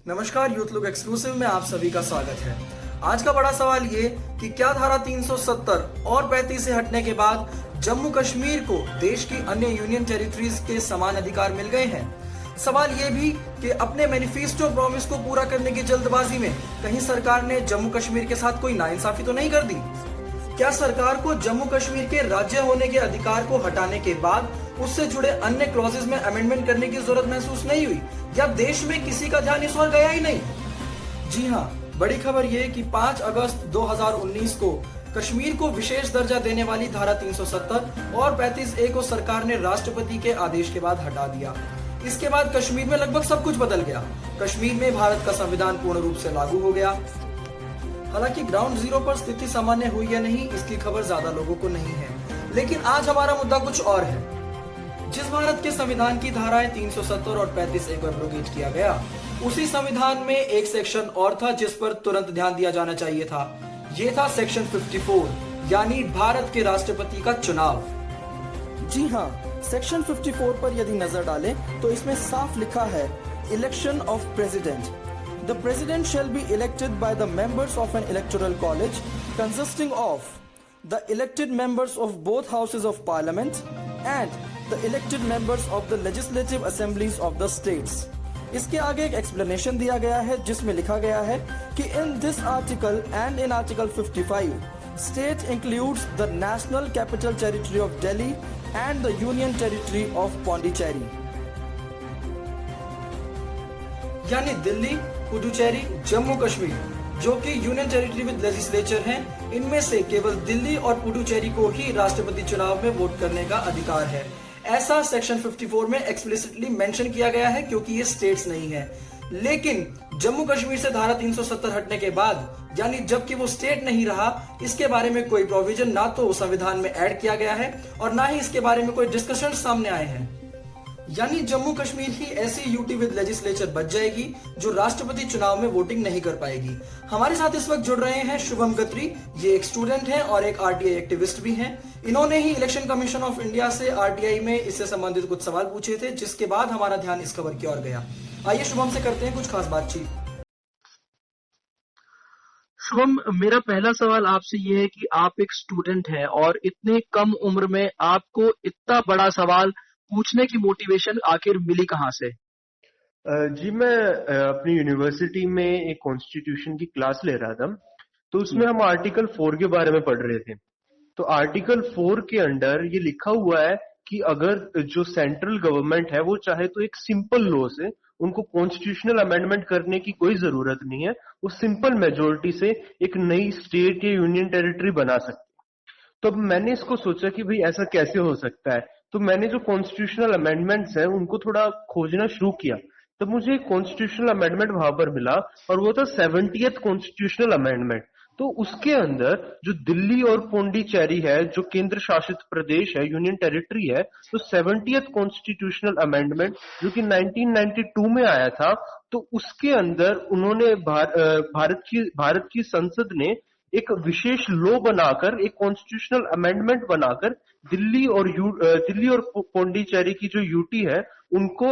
नमस्कार, youth look exclusive में आप सभी का स्वागत है। आज का बड़ा सवाल ये कि क्या धारा 370 और 35 से हटने के बाद जम्मू कश्मीर को देश की अन्य यूनियन टेरिटरीज के समान अधिकार मिल गए हैं। सवाल ये भी कि अपने मैनिफेस्टो प्रॉमिस को पूरा करने की जल्दबाजी में कहीं सरकार ने जम्मू कश्मीर के साथ कोई नाइंसाफी तो नहीं कर दी। क्या सरकार को जम्मू कश्मीर के राज्य होने के अधिकार को हटाने के बाद उससे जुड़े अन्य क्लॉजेस में अमेंडमेंट करने की जरूरत महसूस नहीं हुई, या देश में किसी का ध्यान इस ओर गया ही नहीं? जी हाँ, बड़ी खबर ये कि 5 अगस्त 2019 को कश्मीर को विशेष दर्जा देने वाली धारा 370 और 35A को सरकार ने राष्ट्रपति के आदेश के बाद हटा दिया। इसके बाद कश्मीर में लगभग सब कुछ बदल गया। कश्मीर में भारत का संविधान पूर्ण रूप से लागू हो गया। हालांकि ग्राउंड जीरो पर स्थिति सामान्य हुई या नहीं, इसकी खबर ज्यादा लोगों को नहीं है। लेकिन आज हमारा मुद्दा कुछ और है। जिस भारत के संविधान की धाराएं 370 और 35A को एब्रोगेट किया गया, उसी संविधान में एक सेक्शन और था जिस पर तुरंत ध्यान दिया जाना चाहिए था। ये था सेक्शन 54, यानी भारत के राष्ट्रपति का चुनाव। जी हाँ, सेक्शन 54 पर यदि नजर डालें तो इसमें साफ लिखा है, election of president. The president shall be elected by the members of an electoral college consisting of the elected members of both houses of parliament and the elected members of the legislative assemblies of the states. इसके आगे एक explanation दिया गया है जिसमें लिखा गया है कि in this article and in article 55, state includes the national capital territory of Delhi and the union territory of Pondicherry. यानी दिल्ली, पुडुचेरी, जम्मू कश्मीर जो कि यूनियन टेरिटरी विद लेजिस्लेचर हैं, इनमें से केवल दिल्ली और पुडुचेरी को ही राष्ट्रपति चुनाव में वोट करने का अधिकार है। ऐसा सेक्शन 54 में एक्सप्लिसिटली मेंशन किया गया है क्योंकि ये स्टेट्स नहीं है। लेकिन जम्मू कश्मीर से धारा 370 हटने के बाद, यानी जबकि वो स्टेट नहीं रहा, इसके बारे में कोई प्रोविजन ना तो संविधान में ऐड किया गया है और ना ही इसके बारे में कोई डिस्कशन सामने आए हैं। यानी जम्मू कश्मीर ही ऐसी यूटी विद लेजिस्लेचर बच जाएगी जो राष्ट्रपति चुनाव में वोटिंग नहीं कर पाएगी। हमारे साथ इस वक्त जुड़ रहे हैं शुभम गत्री। ये एक स्टूडेंट हैं और एक आरटीआई एक्टिविस्ट भी हैं। इन्होंने ही इलेक्शन कमीशन ऑफ इंडिया से आरटीआई में इससे संबंधित कुछ सवाल पूछे थे, जिसके बाद हमारा ध्यान इस खबर की ओर गया। आइए शुभम से करते हैं कुछ खास बातचीत। शुभम, मेरा पहला सवाल आपसे ये है कि आप एक स्टूडेंट हैं और इतने कम उम्र में आपको इतना बड़ा सवाल पूछने की मोटिवेशन आखिर मिली कहाँ से? जी, मैं अपनी यूनिवर्सिटी में एक कॉन्स्टिट्यूशन की क्लास ले रहा था, तो उसमें हम आर्टिकल 4 के बारे में पढ़ रहे थे। तो आर्टिकल 4 के अंडर ये लिखा हुआ है कि अगर जो सेंट्रल गवर्नमेंट है वो चाहे तो एक सिंपल लॉ से, उनको कॉन्स्टिट्यूशनल अमेंडमेंट करने की कोई जरूरत नहीं है, वो सिंपल मेजोरिटी से एक नई स्टेट या यूनियन टेरिटरी बना सकते। तो मैंने इसको सोचा कि भाई ऐसा कैसे हो सकता है। तो मैंने जो कॉन्स्टिट्यूशनल अमेंडमेंट्स हैं उनको थोड़ा खोजना शुरू किया। तो मुझे एक कॉन्स्टिट्यूशनल अमेंडमेंट वहां पर मिला और वो था 70th कॉन्स्टिट्यूशनल अमेंडमेंट। तो उसके अंदर जो दिल्ली और पौंडीचेरी है, जो केंद्र शासित प्रदेश है, यूनियन टेरिटरी है, तो 70th कॉन्स्टिट्यूशनल अमेंडमेंट जो कि 1992 में आया था, तो उसके अंदर उन्होंने भारत की संसद ने एक विशेष लॉ बनाकर, एक कॉन्स्टिट्यूशनल अमेंडमेंट बनाकर दिल्ली और पौंडीचेरी की जो यूटी है उनको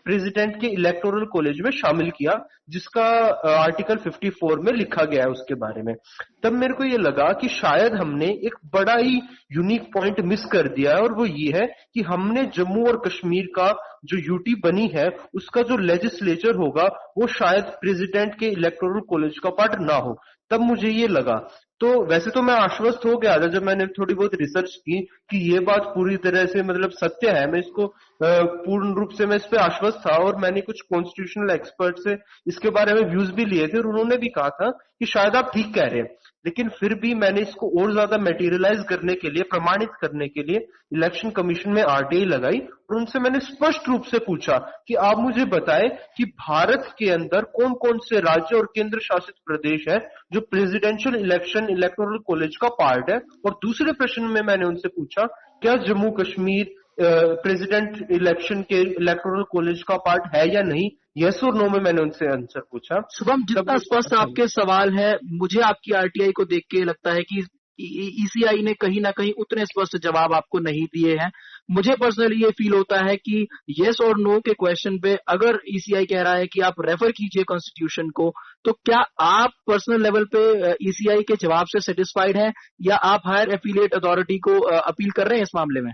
प्रेसिडेंट के इलेक्टोरल कॉलेज में शामिल किया, जिसका आर्टिकल 54 में लिखा गया है उसके बारे में। तब मेरे को ये लगा कि शायद हमने एक बड़ा ही यूनिक पॉइंट मिस कर दिया है, और वो ये है कि हमने जम्मू और कश्मीर का जो यूटी बनी है उसका जो लेजिस्लेचर होगा वो शायद प्रेसिडेंट के इलेक्टोरल कॉलेज का पार्ट ना हो। तब मुझे ये लगा। तो वैसे तो मैं आश्वस्त हो गया था जब मैंने थोड़ी बहुत रिसर्च की कि ये बात पूरी तरह से मतलब सत्य है। मैं इसको पूर्ण रूप से मैं इस पे आश्वस्त था, और मैंने कुछ कॉन्स्टिट्यूशनल एक्सपर्ट से इसके बारे में व्यूज भी लिए थे और उन्होंने भी कहा था कि शायद आप ठीक कह रहे हैं। लेकिन फिर भी मैंने इसको और ज्यादा मेटीरियलाइज करने के लिए, प्रमाणित करने के लिए इलेक्शन कमीशन में आरटीआई लगाई और उनसे मैंने स्पष्ट रूप से पूछा कि आप मुझे बताएं कि भारत के अंदर कौन कौन से राज्य और केंद्र शासित प्रदेश है जो प्रेसिडेंशियल इलेक्शन इलेक्टोरल कॉलेज का पार्ट है। और दूसरे प्रश्न में मैंने उनसे पूछा, क्या जम्मू कश्मीर प्रेसिडेंट इलेक्शन के इलेक्टोरल कॉलेज का पार्ट है या नहीं? यस और नो में मैंने उनसे आंसर पूछा। शुभम, जितना स्पष्ट आपके सवाल है, मुझे आपकी आरटीआई को देख के लगता है कि ईसीआई ने कहीं ना कहीं उतने स्पष्ट जवाब आपको नहीं दिए हैं। मुझे पर्सनली ये फील होता है कि यस और नो के क्वेश्चन पे अगर ईसीआई कह रहा है कि आप रेफर कीजिए कॉन्स्टिट्यूशन को, तो क्या आप पर्सनल लेवल पे ईसीआई के जवाब से सेटिस्फाइड हैं या आप हायर एफिलिएट अथॉरिटी को अपील कर रहे हैं इस मामले में?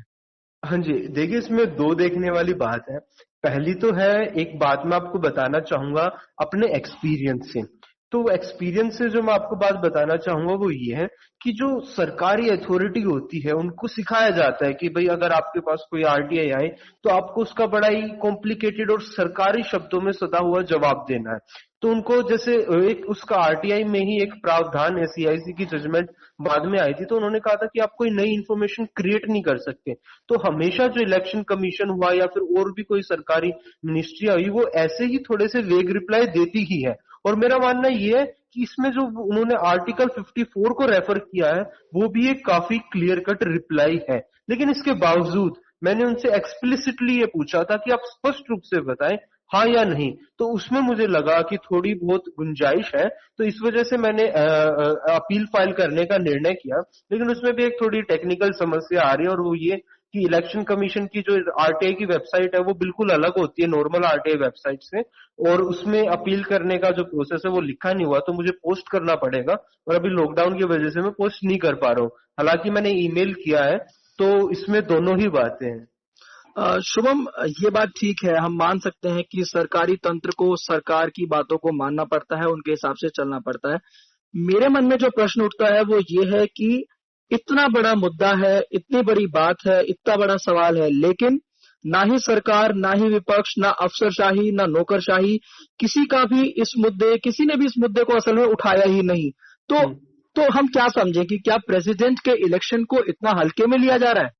हाँ जी, देखिए इसमें दो देखने वाली बात है। पहली तो है, एक बात मैं आपको बताना चाहूंगा अपने एक्सपीरियंस से। तो एक्सपीरियंस से जो मैं आपको बात बताना चाहूंगा वो ये है कि जो सरकारी अथॉरिटी होती है उनको सिखाया जाता है कि भाई अगर आपके पास कोई आरटीआई आए तो आपको उसका बड़ा ही कॉम्प्लिकेटेड और सरकारी शब्दों में सदा हुआ जवाब देना है। तो उनको जैसे एक उसका आरटीआई में ही एक प्रावधान है, सीआईसी की जजमेंट बाद में आई थी, तो उन्होंने कहा था कि आप कोई नई इंफॉर्मेशन क्रिएट नहीं कर सकते। तो हमेशा जो इलेक्शन कमीशन हुआ या फिर और भी कोई सरकारी मिनिस्ट्री हुई वो ऐसे ही थोड़े से वेग रिप्लाई देती ही है। और मेरा मानना ये है कि इसमें जो उन्होंने आर्टिकल 54 को रेफर किया है वो भी एक काफी क्लियर कट रिप्लाई है। लेकिन इसके बावजूद मैंने उनसे एक्सप्लिसिटली ये पूछा था कि आप स्पष्ट रूप से बताएं हाँ या नहीं, तो उसमें मुझे लगा कि थोड़ी बहुत गुंजाइश है, तो इस वजह से मैंने अपील फाइल करने का निर्णय किया। लेकिन उसमें भी एक थोड़ी टेक्निकल समस्या आ रही है और वो ये कि इलेक्शन कमीशन की जो आरटीआई की वेबसाइट है वो बिल्कुल अलग होती है नॉर्मल आरटीआई वेबसाइट से, और उसमें अपील करने का जो प्रोसेस है वो लिखा नहीं हुआ, तो मुझे पोस्ट करना पड़ेगा और अभी लॉकडाउन की वजह से मैं पोस्ट नहीं कर पा रहा हूँ। हालांकि मैंने ईमेल किया है, तो इसमें दोनों ही बातें हैं। शुभम, ये बात ठीक है, हम मान सकते हैं कि सरकारी तंत्र को सरकार की बातों को मानना पड़ता है, उनके हिसाब से चलना पड़ता है। मेरे मन में जो प्रश्न उठता है वो ये है कि इतना बड़ा मुद्दा है, इतनी बड़ी बात है, इतना बड़ा सवाल है, लेकिन ना ही सरकार, ना ही विपक्ष, ना अफसरशाही, ना नौकरशाही, किसी ने भी इस मुद्दे को असल में उठाया ही नहीं। तो हम क्या समझे कि क्या प्रेसिडेंट के इलेक्शन को इतना हल्के में लिया जा रहा है?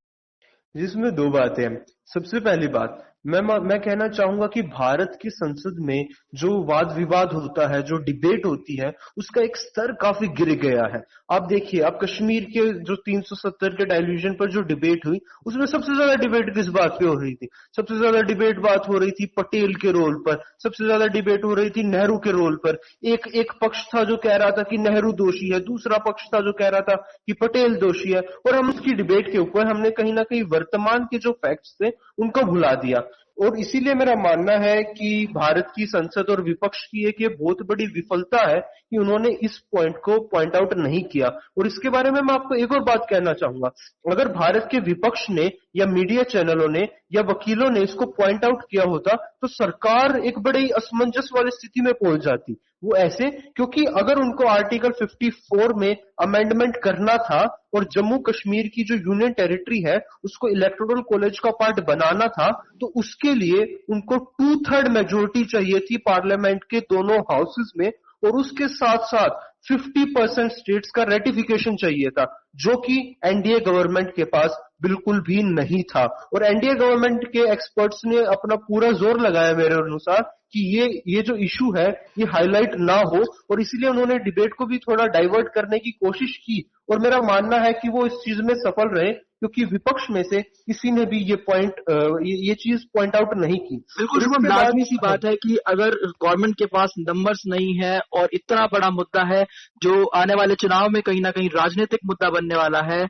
जिसमें दो बातें हैं। सबसे पहली बात, मैं कहना चाहूंगा कि भारत की संसद में जो वाद विवाद होता है, जो डिबेट होती है, उसका एक स्तर काफी गिर गया है। आप देखिए, आप कश्मीर के जो 370 के डाइल्यूशन पर जो डिबेट हुई, उसमें सबसे ज्यादा डिबेट किस बात पे हो रही थी? सबसे ज्यादा डिबेट बात हो रही थी पटेल के रोल पर, सबसे ज्यादा डिबेट हो रही थी नेहरू के रोल पर। एक पक्ष था जो कह रहा था कि नेहरू दोषी है, दूसरा पक्ष था जो कह रहा था कि पटेल दोषी है, और हम उसकी डिबेट के ऊपर हमने कहीं ना कहीं वर्तमान के जो फैक्ट्स थे उनको भुला दिया। और इसीलिए मेरा मानना है कि भारत की संसद और विपक्ष की एक ये बहुत बड़ी विफलता है कि उन्होंने इस पॉइंट को पॉइंट आउट नहीं किया। और इसके बारे में मैं आपको एक और बात कहना चाहूंगा, अगर भारत के विपक्ष ने या मीडिया चैनलों ने या वकीलों ने इसको पॉइंट आउट किया होता तो सरकार एक बड़ी असमंजस वाली स्थिति में पहुंच जाती। वो ऐसे क्योंकि अगर उनको आर्टिकल 54 में अमेंडमेंट करना था और जम्मू कश्मीर की जो यूनियन टेरिटरी है उसको इलेक्टोरल कॉलेज का पार्ट बनाना था, तो उसके लिए उनको 2/3 मेजोरिटी चाहिए थी पार्लियामेंट के दोनों हाउसेस में, और उसके साथ साथ 50% स्टेट्स का रेटिफिकेशन चाहिए था, जो कि एनडीए गवर्नमेंट के पास बिल्कुल भी नहीं था। और एनडीए गवर्नमेंट के एक्सपर्ट्स ने अपना पूरा जोर लगाया मेरे अनुसार कि ये जो इशू है ये हाईलाइट ना हो, और इसीलिए उन्होंने डिबेट को भी थोड़ा डाइवर्ट करने की कोशिश की। और मेरा मानना है कि वो इस चीज में सफल रहे, क्योंकि विपक्ष में से किसी ने भी ये चीज पॉइंट आउट नहीं की। बिल्कुल, लाजमी सी बात है कि अगर गवर्नमेंट के पास नंबर्स नहीं है और इतना बड़ा मुद्दा है जो आने वाले चुनाव में कहीं ना कहीं राजनीतिक मुद्दा बनने वाला है,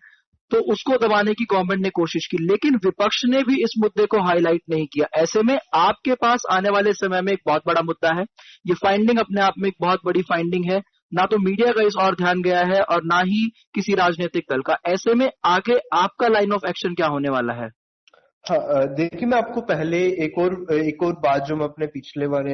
तो उसको दबाने की गवर्नमेंट ने कोशिश की, लेकिन विपक्ष ने भी इस मुद्दे को हाईलाइट नहीं किया। ऐसे में आपके पास आने वाले समय में एक बहुत बड़ा मुद्दा है। ये फाइंडिंग अपने आप में एक बहुत बड़ी फाइंडिंग है, ना तो मीडिया का इस और ध्यान गया है और ना ही किसी राजनीतिक दल का। ऐसे में आगे आपका लाइन ऑफ एक्शन क्या होने वाला है? हाँ, देखिए मैं आपको पहले एक और बात जो मैं अपने पिछले वाले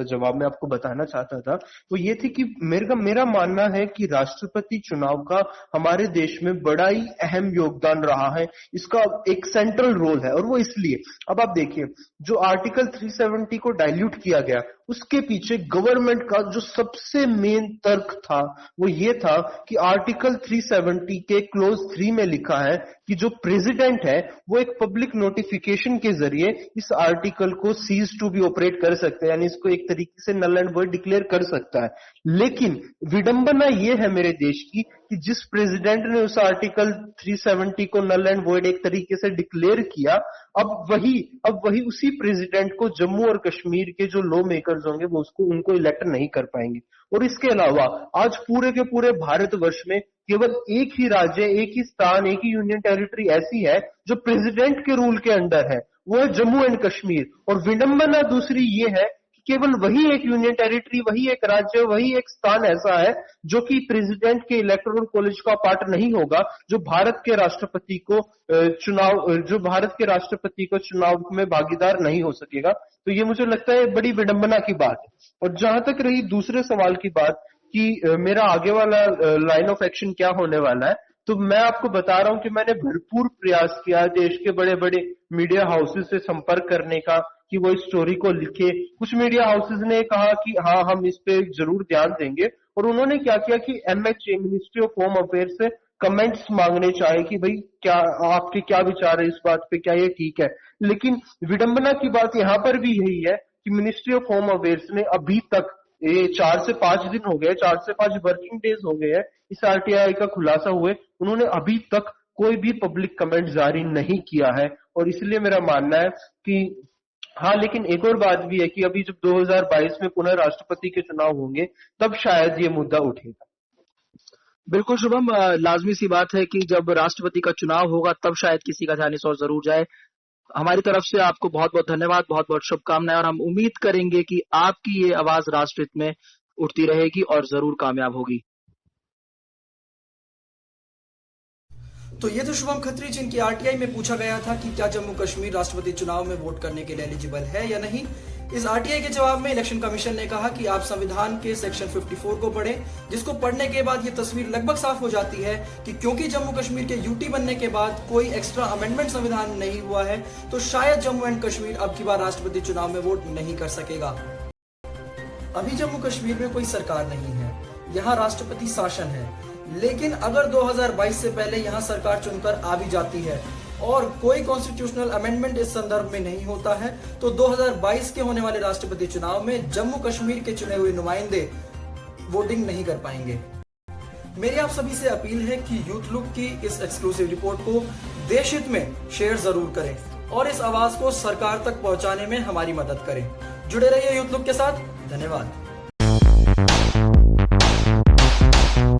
जवाब में आपको बताना चाहता था वो ये थी कि मेरा मानना है कि राष्ट्रपति चुनाव का हमारे देश में बड़ा ही अहम योगदान रहा है, इसका एक सेंट्रल रोल है। और वो इसलिए, अब आप देखिए, जो आर्टिकल 370 को डाइल्यूट किया गया उसके पीछे गवर्नमेंट का जो सबसे मेन तर्क था वो ये था कि आर्टिकल 370 के क्लोज 3 में लिखा है कि जो प्रेसिडेंट है वो एक पब्लिक नोटिफिकेशन के जरिए इस आर्टिकल को सीज टू बी ऑपरेट कर सकते हैं, यानी इसको एक तरीके से नल एंड वॉइड डिक्लेयर कर सकता है। लेकिन विडंबना ये है मेरे देश की कि जिस प्रेसिडेंट ने उस आर्टिकल 370 को नल एंड वॉइड एक तरीके से डिक्लेयर किया, अब वही उसी प्रेसिडेंट को जम्मू और कश्मीर के जो लॉ मेकर्स होंगे वो उनको इलेक्ट नहीं कर पाएंगे। और इसके अलावा आज पूरे के पूरे भारतवर्ष में केवल एक ही राज्य, एक ही स्थान, एक ही यूनियन टेरिटरी ऐसी है जो प्रेसिडेंट के रूल के अंडर है, वो है जम्मू एंड कश्मीर। और विडंबना दूसरी ये है कि केवल वही एक यूनियन टेरिटरी, वही एक राज्य, वही एक स्थान ऐसा है जो कि प्रेसिडेंट के इलेक्टोरल कॉलेज का पार्ट नहीं होगा, जो भारत के राष्ट्रपति को चुनाव में भागीदार नहीं हो सकेगा। तो ये मुझे लगता है बड़ी विडंबना की बात है। और जहां तक रही दूसरे सवाल की बात कि मेरा आगे वाला लाइन ऑफ एक्शन क्या होने वाला है, तो मैं आपको बता रहा हूं कि मैंने भरपूर प्रयास किया देश के बड़े बड़े मीडिया हाउसेस से संपर्क करने का कि वो इस स्टोरी को लिखे। कुछ मीडिया हाउसेस ने कहा कि हाँ, हम इस पे जरूर ध्यान देंगे, और उन्होंने क्या किया कि MHA ministry of home affairs से कमेंट्स मांगने चाहे कि भाई क्या आपके क्या विचार है इस बात पे, क्या ये ठीक है। लेकिन विडंबना की बात यहाँ पर भी यही है कि मिनिस्ट्री ऑफ होम अफेयर्स ने अभी तक, ये 4 से 5 दिन हो गए, 4 से 5 वर्किंग डेज हो गए हैं इस RTI का खुलासा हुए, उन्होंने अभी तक कोई भी पब्लिक कमेंट जारी नहीं किया है। और इसलिए मेरा मानना है कि हाँ, लेकिन एक और बात भी है कि अभी जब 2022 में पुनः राष्ट्रपति के चुनाव होंगे तब शायद ये मुद्दा उठेगा। बिल्कुल शुभम, लाजमी सी बात है कि जब राष्ट्रपति का चुनाव होगा तब शायद किसी का ध्यान इस ओर जरूर जाए। हमारी तरफ से आपको बहुत बहुत धन्यवाद, बहुत बहुत शुभकामनाएं, और हम उम्मीद करेंगे कि आपकी ये आवाज राष्ट्रहित में उठती रहेगी और जरूर कामयाब होगी। तो ये तो शुभम खत्री जिनकी RTI में पूछा गया था कि क्या जम्मू कश्मीर राष्ट्रपति चुनाव में वोट करने के लिए एलिजिबल है या नहीं। इस RTI के जवाब में इलेक्शन कमीशन ने कहा कि आप संविधान के सेक्शन 54 को पढ़ें, जिसको पढ़ने के बाद ये तस्वीर लगभग साफ हो जाती है कि क्योंकि जम्मू कश्मीर के UT बनने के बाद कोई एक्स्ट्रा अमेंडमेंट संविधान में नहीं हुआ है, तो शायद जम्मू एंड कश्मीर अब की बार राष्ट्रपति चुनाव में वोट नहीं कर सकेगा। अभी जम्मू कश्मीर में कोई सरकार नहीं है, यहाँ राष्ट्रपति शासन है, लेकिन अगर 2022 से पहले यहाँ सरकार चुनकर आ भी जाती है और कोई कॉन्स्टिट्यूशनल अमेंडमेंट इस संदर्भ में नहीं होता है, तो 2022 के होने वाले राष्ट्रपति चुनाव में जम्मू कश्मीर के चुने हुए नुमाइंदे वोटिंग नहीं कर पाएंगे। मेरी आप सभी से अपील है कि यूथ लुक की इस एक्सक्लूसिव रिपोर्ट को देश हित में शेयर जरूर करें और इस आवाज को सरकार तक पहुंचाने में हमारी मदद करें। जुड़े रहिए यूथ लुक के साथ। धन्यवाद।